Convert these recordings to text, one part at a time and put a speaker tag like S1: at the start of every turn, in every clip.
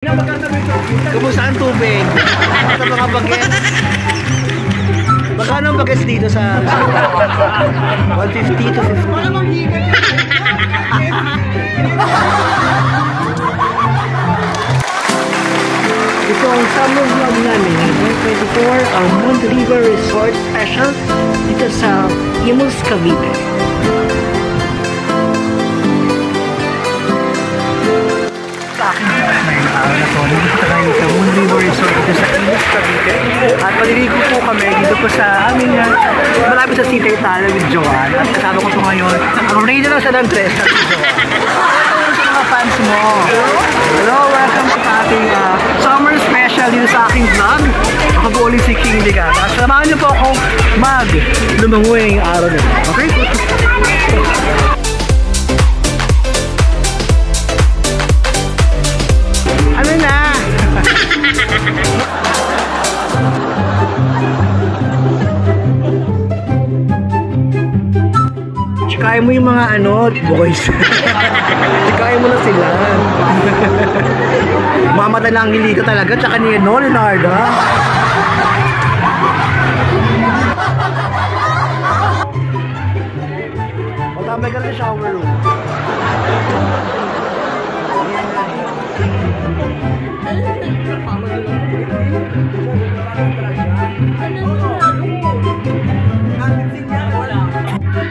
S1: Kumusta ang tubig? Sa mga bagets? Magkano ang bagets dito sa 150 to 50? Ito ang summer vlog namin 2024, ang Moon River Resort Special dito sa Imus, Cavite. Nandito tayo sa Moon River Resort dito sa Imus, Cavite. At maliligo po kami dito po sa aming malapit sa City Italia with Joanne. At kasama ko po ngayon ang Reyna ng San Andres at si Joanne. Hello sa mga fans mo. Hello, welcome sa ating summer special dito sa aking vlog. Ako po ulit si King Ligan. At samahan niyo po akong lumangoy ngayong araw na. Okay? Ano na? Tsikain mo yung mga boys. Tsikain mo na sila. Mamata lang hindi ka talaga. Tsaka ni Leonardo. Matamay ka na sa shower room.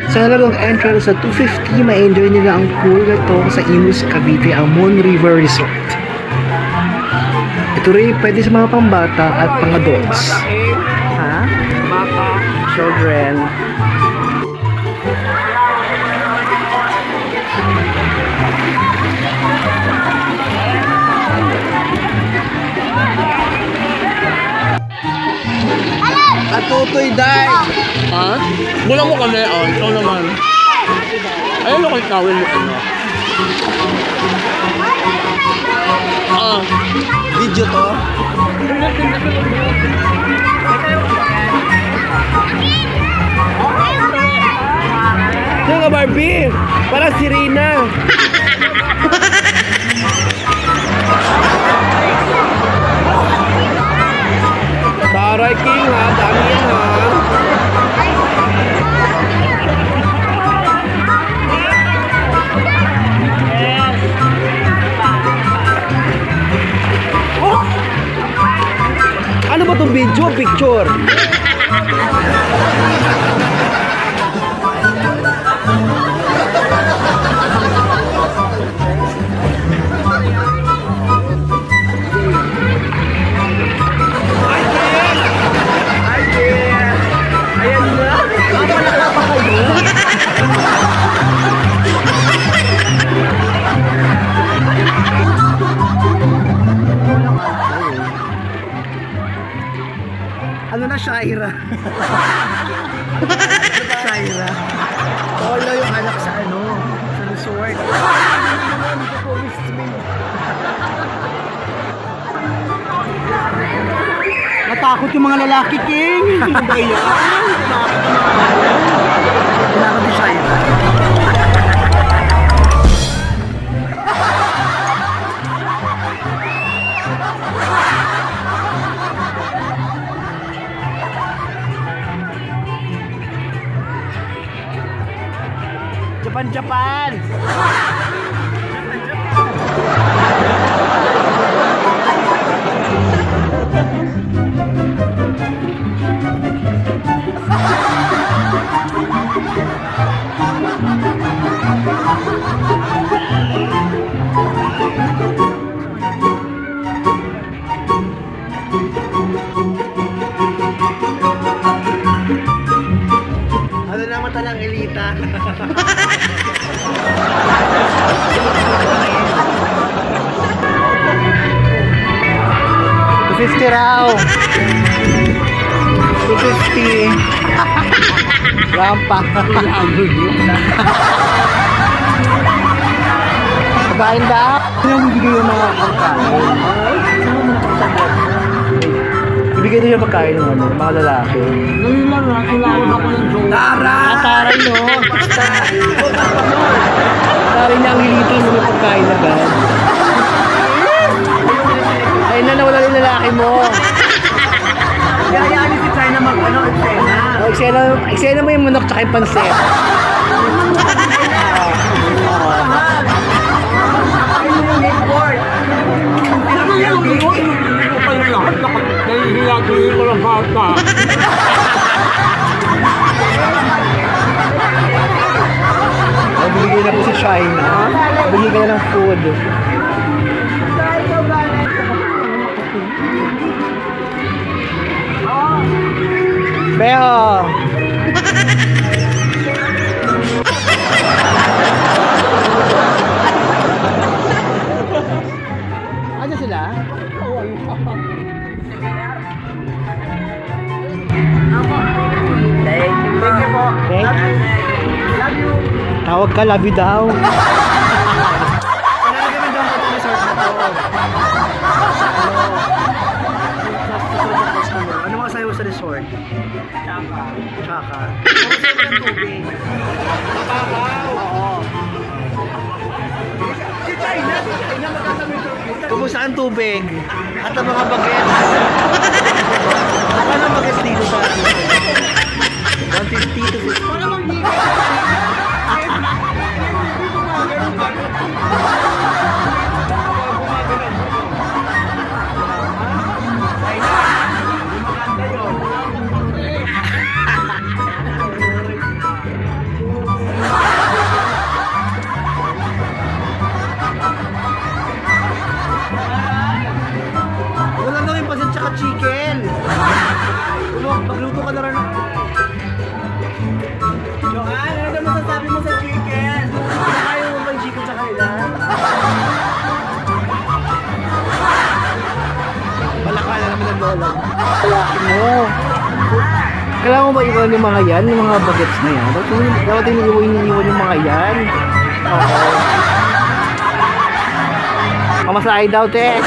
S1: Sa larong entrance sa 250, ma-enjoy nila ang pool na to sa Imus, Cavite, ang Moon River Resort. Ito rin pwede sa mga pambata at pang adults. Ha? Bata, children. Atutoy day!
S2: Ha? Mula mo kami, ikaw naman. Ayun ako itawin mo
S1: Video to? Ito nga Barbie! Parang si Rina! Taray King ha, dami yan ha. Oh! Ano ba itong video? Picture? Ano na, Shaira? Shaira. Wala yung anak sa sa resort. Natakot yung mga lalaki, King. Ano ba yan? Tinakot ni Shaira. Japan! Ano na mata ng Elita? 250 raw. 250. Rampa. Kabain ba? Ano yung bibigay yung mga pagkain? Ibigay din yung pagkain ng mga lalaki.
S2: Ngayon lang ha, kailangan ako ng joke.
S1: Taray no! Taray na ang hilitin ng pagkain agad. mo. Yayaan niyo si China mag-ano, eksena. Eksena mo yung manok tsaka yung pansit.
S2: Nahihiyakin ko lang bata.
S1: Bibigay na po si China. Bibigay ng food. Beo! Ano sila? Thank you po. Love you. Tawag ka, love you daw. Nalagyan daw mo resort na to. Ano mga sayo sa resort? Tsaka. Ano sa ng tubig? Oo. Si China magkakamit. Kumusta ang tubig? At ang mga bagets. Ano bagets dito sa 150 to 50? Para manghigay. Wala na rin pasit tsaka chicken. Magluto ka na rin. Joanne, ano na masasabi mo sa chicken? Kaya mo ba yung chicken sa kanila? Palaka na naman ang lola. Palaki mo. Kailangan mo ba iwan yung mga yan? Yung mga bagets na yan? Dapat iniiwan yung mga yan. Oo. Mamasahe daw, te.